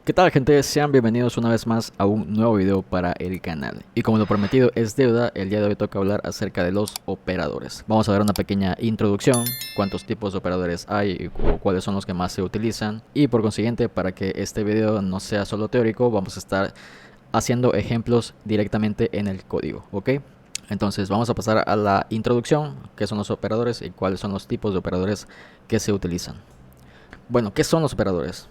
¿Qué tal, gente? Sean bienvenidos una vez más a un nuevo video para el canal. Y como lo prometido es deuda, el día de hoy toca hablar acerca de los operadores. Vamos a ver una pequeña introducción, cuántos tipos de operadores hay o cuáles son los que más se utilizan. Y por consiguiente, para que este video no sea solo teórico, vamos a estar haciendo ejemplos directamente en el código, ¿ok? Entonces vamos a pasar a la introducción, qué son los operadores y cuáles son los tipos de operadores que se utilizan. Bueno, ¿qué son los operadores?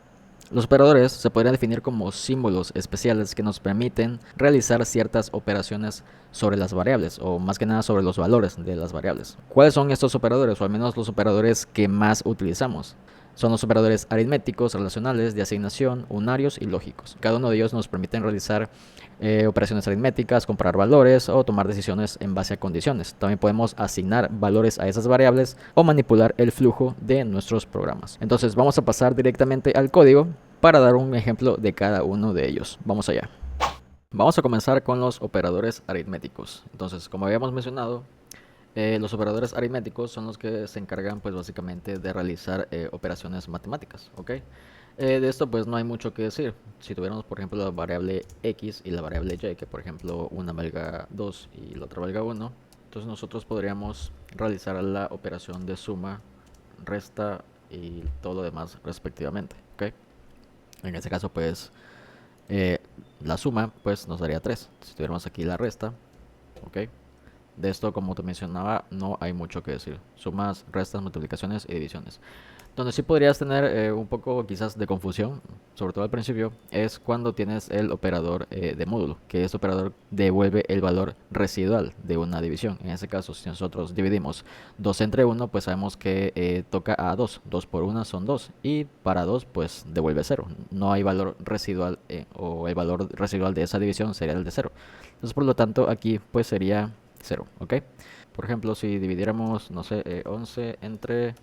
Los operadores se podrían definir como símbolos especiales que nos permiten realizar ciertas operaciones sobre las variables, o más que nada sobre los valores de las variables. ¿Cuáles son estos operadores, o al menos los operadores que más utilizamos? Son los operadores aritméticos, relacionales, de asignación, unarios y lógicos. Cada uno de ellos nos permiten realizar operaciones aritméticas, comparar valores o tomar decisiones en base a condiciones. También podemos asignar valores a esas variables o manipular el flujo de nuestros programas. Entonces vamos a pasar directamente al código para dar un ejemplo de cada uno de ellos. Vamos allá. Vamos a comenzar con los operadores aritméticos. Entonces, como habíamos mencionado, los operadores aritméticos son los que se encargan pues básicamente de realizar operaciones matemáticas, ¿ok? De esto pues no hay mucho que decir. Si tuviéramos por ejemplo la variable x y la variable y, que por ejemplo una valga 2 y la otra valga 1, entonces nosotros podríamos realizar la operación de suma, resta y todo lo demás respectivamente, ¿ok? En este caso pues eh, la suma pues nos daría 3. Si tuviéramos aquí la resta, ¿ok? De esto, como te mencionaba, no hay mucho que decir. Sumas, restas, multiplicaciones y divisiones. Donde sí podrías tener un poco quizás de confusión, sobre todo al principio, es cuando tienes el operador de módulo, que este operador devuelve el valor residual de una división. En ese caso, si nosotros dividimos 2 entre 1, pues sabemos que toca a 2. 2 por 1 son 2. Y para 2, pues devuelve 0. No hay valor residual o el valor residual de esa división sería el de 0. Entonces, por lo tanto, aquí pues sería 0, ¿ok? Por ejemplo, si dividiéramos, no sé, 11 entre,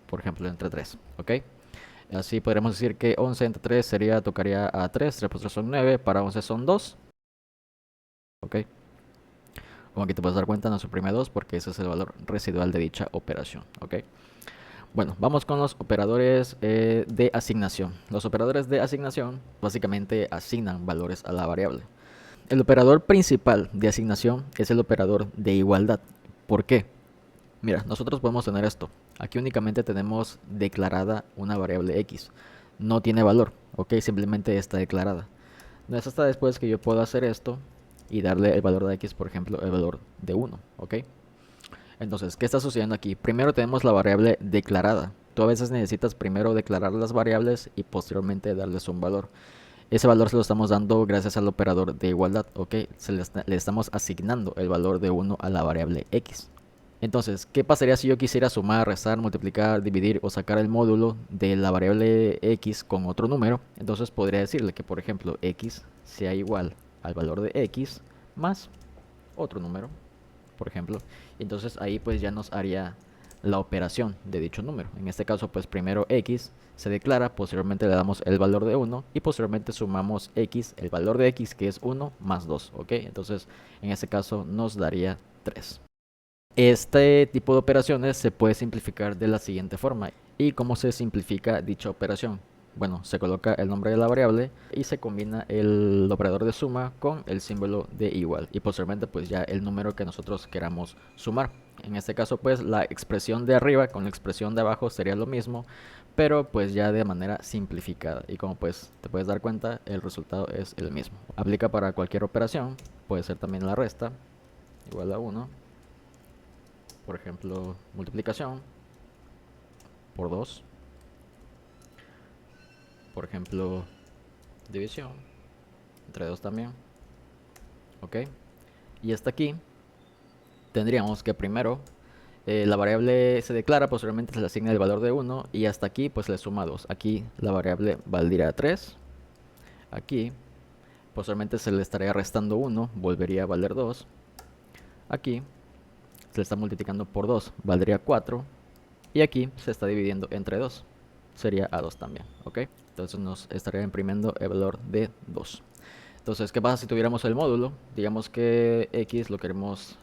por ejemplo, entre 3, ¿ok? Así podríamos decir que 11 entre 3 tocaría a 3, 3 por 3 son 9, para 11 son 2, ¿ok? Como aquí te puedes dar cuenta, no suprime 2 porque ese es el valor residual de dicha operación, ¿ok? Bueno, vamos con los operadores de asignación. Los operadores de asignación básicamente asignan valores a la variable. El operador principal de asignación es el operador de igualdad. ¿Por qué? Mira, nosotros podemos tener esto. Aquí únicamente tenemos declarada una variable x. No tiene valor, ¿ok? Simplemente está declarada. No es hasta después que yo puedo hacer esto y darle el valor de x, por ejemplo, el valor de 1, ¿ok? Entonces, ¿qué está sucediendo aquí? Primero tenemos la variable declarada. Tú a veces necesitas primero declarar las variables y posteriormente darles un valor. Ese valor se lo estamos dando gracias al operador de igualdad, ¿ok? Le estamos asignando el valor de 1 a la variable x. Entonces, ¿qué pasaría si yo quisiera sumar, restar, multiplicar, dividir o sacar el módulo de la variable x con otro número? Entonces podría decirle que, por ejemplo, x sea igual al valor de x más otro número, por ejemplo. Entonces ahí pues ya nos haría la operación de dicho número. En este caso pues primero x se declara, posteriormente le damos el valor de 1 y posteriormente sumamos x, el valor de x que es 1 más 2, ¿ok? Entonces en este caso nos daría 3. Este tipo de operaciones se puede simplificar de la siguiente forma. ¿Y cómo se simplifica dicha operación? Bueno, se coloca el nombre de la variable y se combina el operador de suma con el símbolo de igual y posteriormente pues ya el número que nosotros queramos sumar. En este caso pues la expresión de arriba con la expresión de abajo sería lo mismo, pero pues ya de manera simplificada, y como pues te puedes dar cuenta el resultado es el mismo. Aplica para cualquier operación, puede ser también la resta igual a 1, por ejemplo multiplicación por 2, por ejemplo división entre 2 también, ok. Y hasta aquí tendríamos que primero la variable se declara, posteriormente se le asigna el valor de 1 y hasta aquí pues le suma 2. Aquí la variable valdría 3, aquí posteriormente se le estaría restando 1, volvería a valer 2, aquí se le está multiplicando por 2, valdría 4 y aquí se está dividiendo entre 2, sería a 2 también, ok. Entonces nos estaría imprimiendo el valor de 2. Entonces, ¿qué pasa si tuviéramos el módulo? Digamos que x lo queremos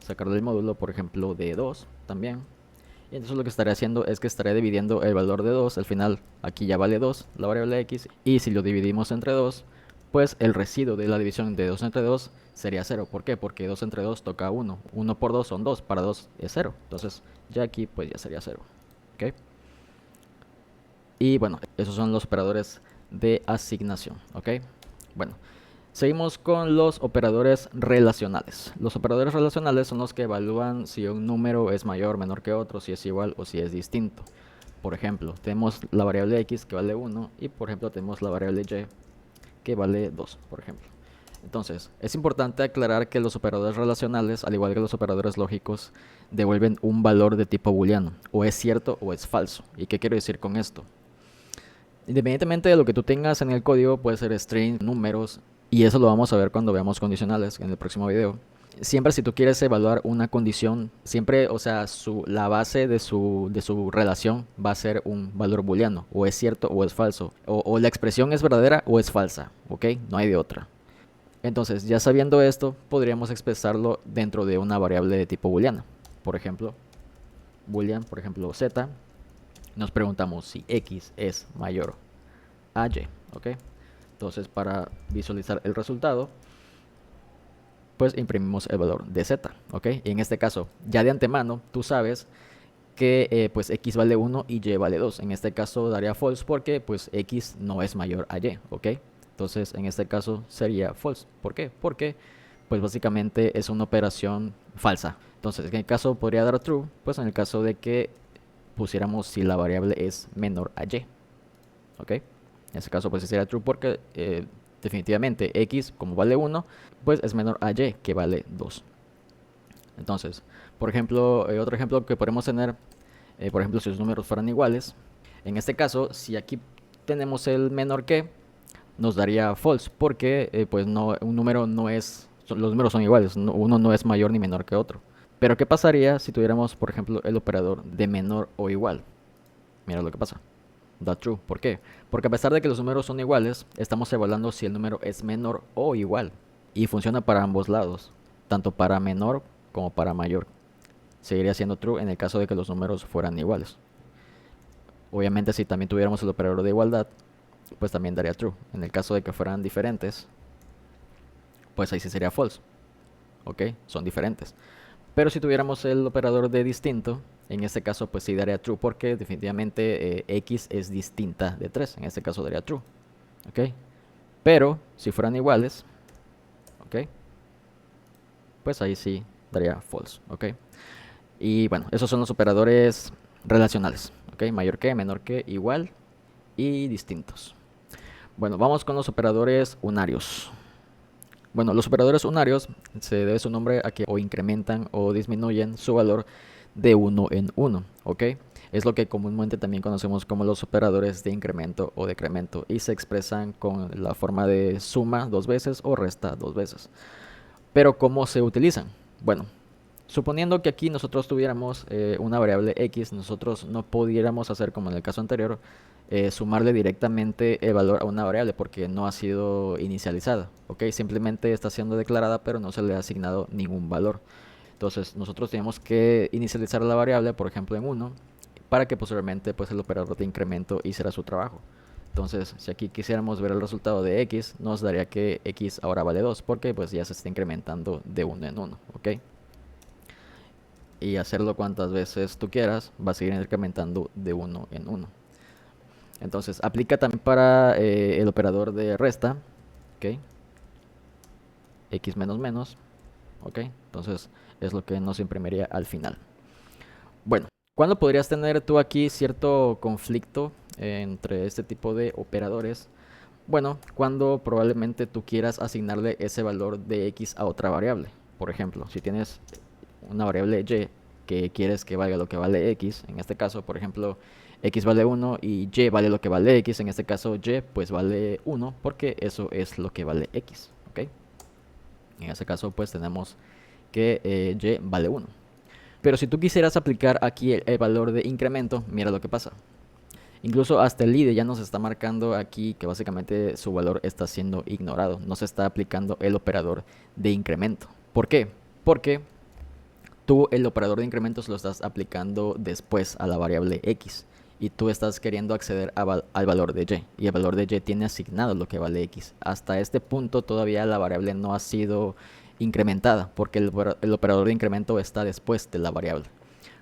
sacar del módulo, por ejemplo, de 2 también. Y entonces lo que estaré haciendo es que estaré dividiendo el valor de 2. Al final aquí ya vale 2 la variable x. Y si lo dividimos entre 2, pues el residuo de la división de 2 entre 2 sería 0. ¿Por qué? Porque 2 entre 2 toca 1. 1 por 2 son 2. Para 2 es 0. Entonces ya aquí pues ya sería 0. ¿Ok? Y bueno, esos son los operadores de asignación. ¿Ok? Bueno. Seguimos con los operadores relacionales. Los operadores relacionales son los que evalúan si un número es mayor o menor que otro, si es igual o si es distinto. Por ejemplo, tenemos la variable x que vale 1 y por ejemplo tenemos la variable y que vale 2, por ejemplo. Entonces, es importante aclarar que los operadores relacionales, al igual que los operadores lógicos, devuelven un valor de tipo booleano, o es cierto o es falso. ¿Y qué quiero decir con esto? Independientemente de lo que tú tengas en el código, puede ser string, números, y eso lo vamos a ver cuando veamos condicionales en el próximo video. Siempre si tú quieres evaluar una condición, siempre, o sea, la base de su relación va a ser un valor booleano, o es cierto o es falso, o la expresión es verdadera o es falsa, ¿ok? No hay de otra. Entonces, ya sabiendo esto, podríamos expresarlo dentro de una variable de tipo booleano. Por ejemplo, boolean, por ejemplo, z, nos preguntamos si x es mayor a y, ¿ok? Entonces, para visualizar el resultado, pues imprimimos el valor de z, ¿ok? Y en este caso, ya de antemano, tú sabes que pues x vale 1 y y vale 2. En este caso daría false porque pues x no es mayor a y, ¿ok? Entonces, en este caso sería false. ¿Por qué? Porque pues básicamente es una operación falsa. Entonces, en el caso podría dar true, pues en el caso de que pusiéramos si la variable es menor a y, ¿ok? En este caso pues sería true porque definitivamente x como vale 1 pues es menor a y que vale 2. Entonces, por ejemplo, otro ejemplo que podemos tener, por ejemplo, si los números fueran iguales, en este caso, si aquí tenemos el menor que, nos daría false porque pues no, un número no es, los números son iguales, uno no es mayor ni menor que otro. Pero ¿qué pasaría si tuviéramos, por ejemplo, el operador de menor o igual? Mira lo que pasa. Da true. ¿Por qué? Porque a pesar de que los números son iguales, estamos evaluando si el número es menor o igual. Y funciona para ambos lados, tanto para menor como para mayor. Seguiría siendo true en el caso de que los números fueran iguales. Obviamente si también tuviéramos el operador de igualdad, pues también daría true. En el caso de que fueran diferentes, pues ahí sí sería false. ¿Ok? Son diferentes. Pero si tuviéramos el operador de distinto, en este caso pues sí daría true porque definitivamente x es distinta de 3. En este caso daría true. ¿Ok? Pero si fueran iguales, ¿ok? Pues ahí sí daría false. ¿Ok? Y bueno, esos son los operadores relacionales. ¿Ok? Mayor que, menor que, igual y distintos. Bueno, vamos con los operadores unarios. Bueno, los operadores unarios se debe su nombre a que o incrementan o disminuyen su valor de uno en uno, ¿ok? Es lo que comúnmente también conocemos como los operadores de incremento o decremento y se expresan con la forma de suma 2 veces o resta 2 veces. Pero ¿cómo se utilizan? Bueno, suponiendo que aquí nosotros tuviéramos una variable x, nosotros no pudiéramos hacer como en el caso anterior, sumarle directamente el valor a una variable porque no ha sido inicializada, ¿ok? Simplemente está siendo declarada pero no se le ha asignado ningún valor. Entonces nosotros tenemos que inicializar la variable, por ejemplo en 1, para que posteriormente pues el operador de incremento hiciera su trabajo. Entonces, si aquí quisiéramos ver el resultado de x, nos daría que x ahora vale 2 porque pues ya se está incrementando de 1 en 1, ¿ok? Y hacerlo cuantas veces tú quieras, va a seguir incrementando de 1 en 1. Entonces, aplica también para el operador de resta, ¿ok? X menos menos, ¿ok? Entonces, es lo que nos imprimiría al final. Bueno, ¿cuándo podrías tener tú aquí cierto conflicto entre este tipo de operadores? Bueno, cuando probablemente tú quieras asignarle ese valor de x a otra variable. Por ejemplo, si tienes una variable y que quieres que valga lo que vale x, en este caso, por ejemplo, x vale 1 y y vale lo que vale x, en este caso y pues vale 1 porque eso es lo que vale x, ¿ok? En este caso pues tenemos que y vale 1. Pero si tú quisieras aplicar aquí el valor de incremento, mira lo que pasa. Incluso hasta el IDE ya nos está marcando aquí que básicamente su valor está siendo ignorado. No se está aplicando el operador de incremento. ¿Por qué? Porque tú el operador de incrementos lo estás aplicando después a la variable x. Y tú estás queriendo acceder al valor de y. Y el valor de y tiene asignado lo que vale x. Hasta este punto todavía la variable no ha sido incrementada, porque el operador de incremento está después de la variable.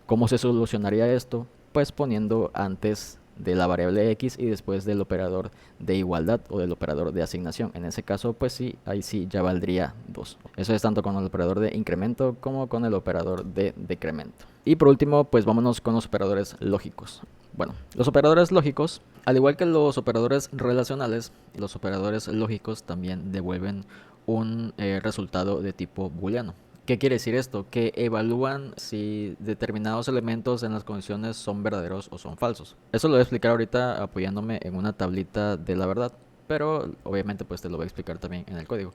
¿Cómo se solucionaría esto? Pues poniendo antes de la variable x y después del operador de igualdad o del operador de asignación. En ese caso, pues sí, ahí sí ya valdría 2. Eso es tanto con el operador de incremento como con el operador de decremento. Y por último, pues vámonos con los operadores lógicos. Bueno, los operadores lógicos, al igual que los operadores relacionales, los operadores lógicos también devuelven un resultado de tipo booleano. ¿Qué quiere decir esto? Que evalúan si determinados elementos en las condiciones son verdaderos o son falsos. Eso lo voy a explicar ahorita apoyándome en una tablita de la verdad, pero obviamente pues te lo voy a explicar también en el código.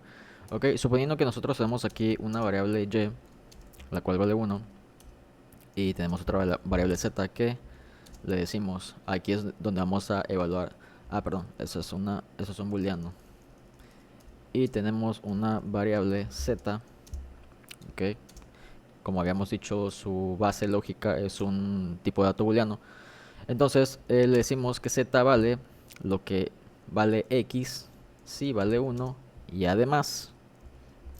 Ok, suponiendo que nosotros tenemos aquí una variable y, la cual vale 1, y tenemos otra variable z que le decimos, aquí es donde vamos a evaluar, perdón, eso es un booleano, y tenemos una variable z, ok, como habíamos dicho, su base lógica es un tipo de dato booleano. Entonces le decimos que z vale lo que vale x si vale 1 y además,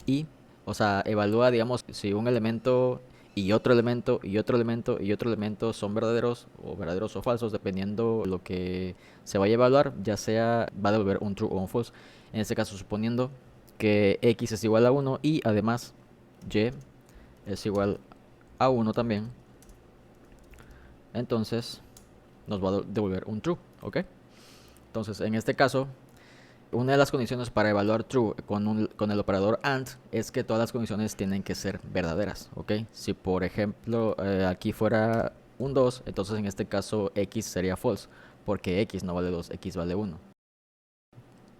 y, o sea, evalúa, digamos, si un elemento y otro elemento y otro elemento y otro elemento son verdaderos o falsos, dependiendo lo que se vaya a evaluar, ya sea va a devolver un true o un false. En este caso, suponiendo que x es igual a 1 y además y es igual a 1 también, entonces nos va a devolver un true, ¿ok? Entonces, en este caso, una de las condiciones para evaluar true con el operador AND es que todas las condiciones tienen que ser verdaderas, ¿ok? Si por ejemplo aquí fuera un 2, entonces en este caso x sería false, porque x no vale 2, x vale 1.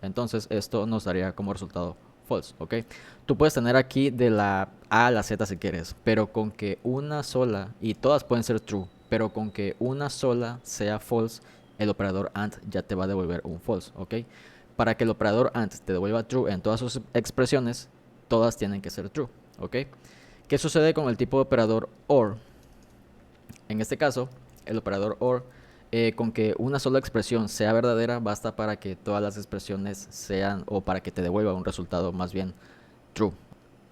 Entonces esto nos daría como resultado false, ¿ok? Tú puedes tener aquí de la A a la Z si quieres, pero con que una sola, y todas pueden ser true, pero con que una sola sea false, el operador AND ya te va a devolver un false, ¿ok? Para que el operador AND te devuelva true en todas sus expresiones, todas tienen que ser true, ¿ok? ¿Qué sucede con el tipo de operador OR? En este caso, el operador OR, con que una sola expresión sea verdadera, basta para que todas las expresiones sean, o para que te devuelva un resultado más bien true.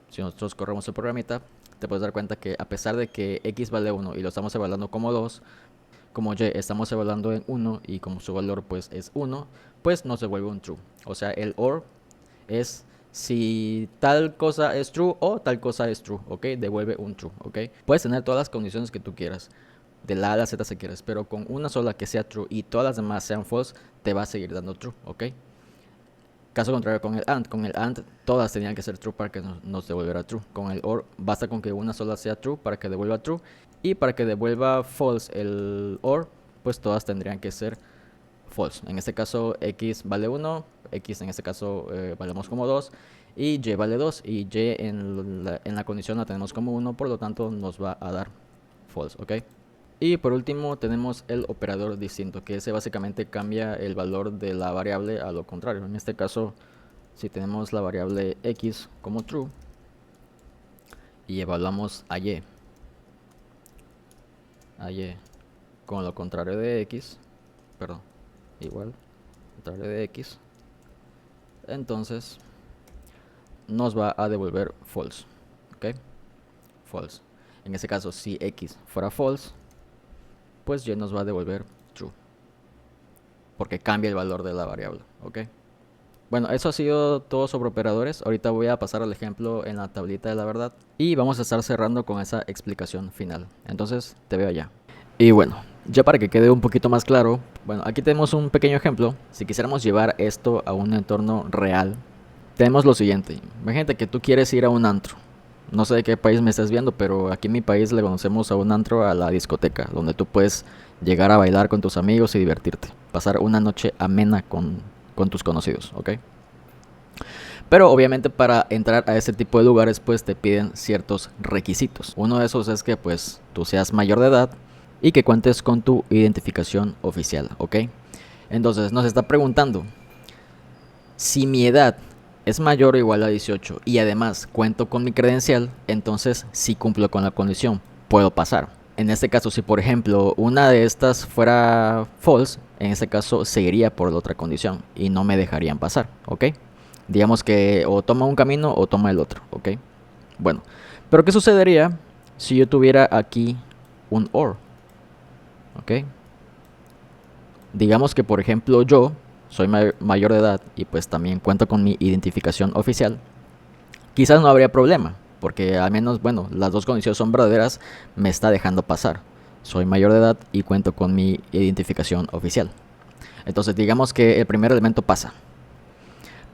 Si nosotros corremos el programita, te puedes dar cuenta que a pesar de que x vale 1 y lo estamos evaluando como 2, como y estamos evaluando en 1 y como su valor pues es 1, pues nos devuelve un true. O sea, el OR es si tal cosa es true o tal cosa es true, ¿ok? Devuelve un true, ¿ok? Puedes tener todas las condiciones que tú quieras, de la A a la Z si quieres, pero con una sola que sea true y todas las demás sean false, te va a seguir dando true, ¿ok? Caso contrario con el AND todas tenían que ser true para que nos devolviera true. Con el OR basta con que una sola sea true para que devuelva true, y para que devuelva false el OR, pues todas tendrían que ser false. En este caso x vale 1, x en este caso valemos como 2, y y vale 2, y y en la condición la tenemos como 1, por lo tanto nos va a dar false, ¿ok? Y por último tenemos el operador distinto, que ese básicamente cambia el valor de la variable a lo contrario. En este caso, si tenemos la variable x como true y evaluamos a y con lo contrario de x, perdón, igual, contrario de x, entonces nos va a devolver false, ¿ok? False. En este caso, si x fuera false, pues y nos va a devolver true, porque cambia el valor de la variable, ¿ok? Bueno, eso ha sido todo sobre operadores. Ahorita voy a pasar al ejemplo en la tablita de la verdad y vamos a estar cerrando con esa explicación final. Entonces, te veo allá. Y bueno, ya para que quede un poquito más claro, bueno, aquí tenemos un pequeño ejemplo. Si quisiéramos llevar esto a un entorno real, tenemos lo siguiente. Imagínate que tú quieres ir a un antro. No sé de qué país me estás viendo, pero aquí en mi país le conocemos a un antro a la discoteca, donde tú puedes llegar a bailar con tus amigos y divertirte. Pasar una noche amena con tus conocidos, ¿ok? Pero obviamente para entrar a ese tipo de lugares pues te piden ciertos requisitos. Uno de esos es que pues tú seas mayor de edad y que cuentes con tu identificación oficial, ¿ok? Entonces nos está preguntando, si mi edad es mayor o igual a 18 y además cuento con mi credencial, entonces sí cumplo con la condición, puedo pasar. En este caso, si por ejemplo una de estas fuera false, en este caso seguiría por la otra condición y no me dejarían pasar, ¿ok? Digamos que o toma un camino o toma el otro, ¿ok? Bueno, pero ¿qué sucedería si yo tuviera aquí un OR? ¿Ok? Digamos que por ejemplo yo soy mayor de edad y pues también cuento con mi identificación oficial. Quizás no habría problema, porque al menos, bueno, las dos condiciones son verdaderas, me está dejando pasar. Soy mayor de edad y cuento con mi identificación oficial. Entonces digamos que el primer elemento pasa.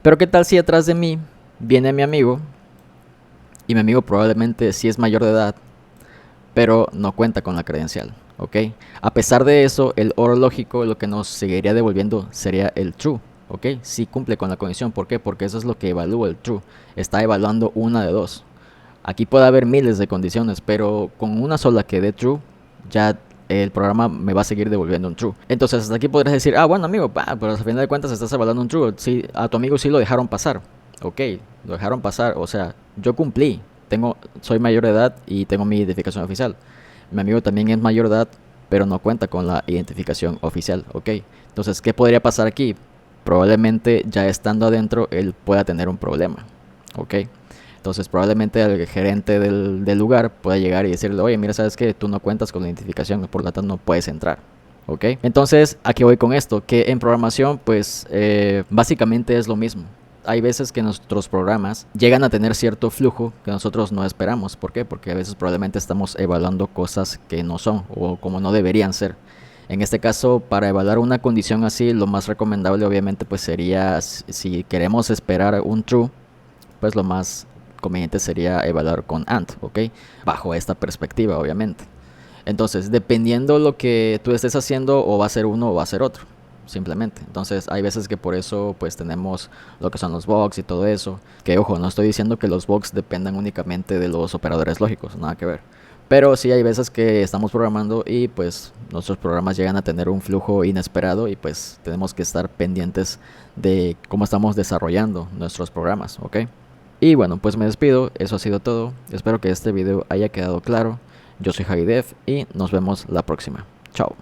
Pero ¿qué tal si atrás de mí viene mi amigo? Y mi amigo probablemente sí es mayor de edad, pero no cuenta con la credencial, ¿ok? A pesar de eso, el OR lógico lo que nos seguiría devolviendo sería el true, ¿ok? Sí cumple con la condición, ¿por qué? Porque eso es lo que evalúa el true, está evaluando una de dos. Aquí puede haber miles de condiciones, pero con una sola que dé true, ya el programa me va a seguir devolviendo un true. Entonces hasta aquí podrías decir, bueno amigo, pero al final de cuentas estás evaluando un true, sí, a tu amigo sí lo dejaron pasar, ok, lo dejaron pasar, o sea, yo cumplí, soy mayor de edad y tengo mi identificación oficial. Mi amigo también es mayor de edad, pero no cuenta con la identificación oficial, ok. Entonces, ¿qué podría pasar aquí? Probablemente ya estando adentro, él pueda tener un problema, ok. Entonces, probablemente el gerente del lugar pueda llegar y decirle, oye, mira, sabes que tú no cuentas con la identificación, por lo tanto no puedes entrar. ¿Ok? Entonces, aquí voy con esto, que en programación, pues, básicamente es lo mismo. Hay veces que nuestros programas llegan a tener cierto flujo que nosotros no esperamos. ¿Por qué? Porque a veces probablemente estamos evaluando cosas que no son o como no deberían ser. En este caso, para evaluar una condición así, lo más recomendable obviamente pues sería, si queremos esperar un true, pues lo más conveniente sería evaluar con AND, ¿ok? Bajo esta perspectiva, obviamente. Entonces, dependiendo lo que tú estés haciendo, o va a ser uno o va a ser otro, simplemente. Entonces, hay veces que por eso, pues tenemos lo que son los bugs y todo eso. Que ojo, no estoy diciendo que los bugs dependan únicamente de los operadores lógicos, nada que ver. Pero sí hay veces que estamos programando y pues nuestros programas llegan a tener un flujo inesperado y pues tenemos que estar pendientes de cómo estamos desarrollando nuestros programas, ¿ok? Y bueno, pues me despido, eso ha sido todo. Espero que este video haya quedado claro. Yo soy Javidef y nos vemos la próxima. Chao.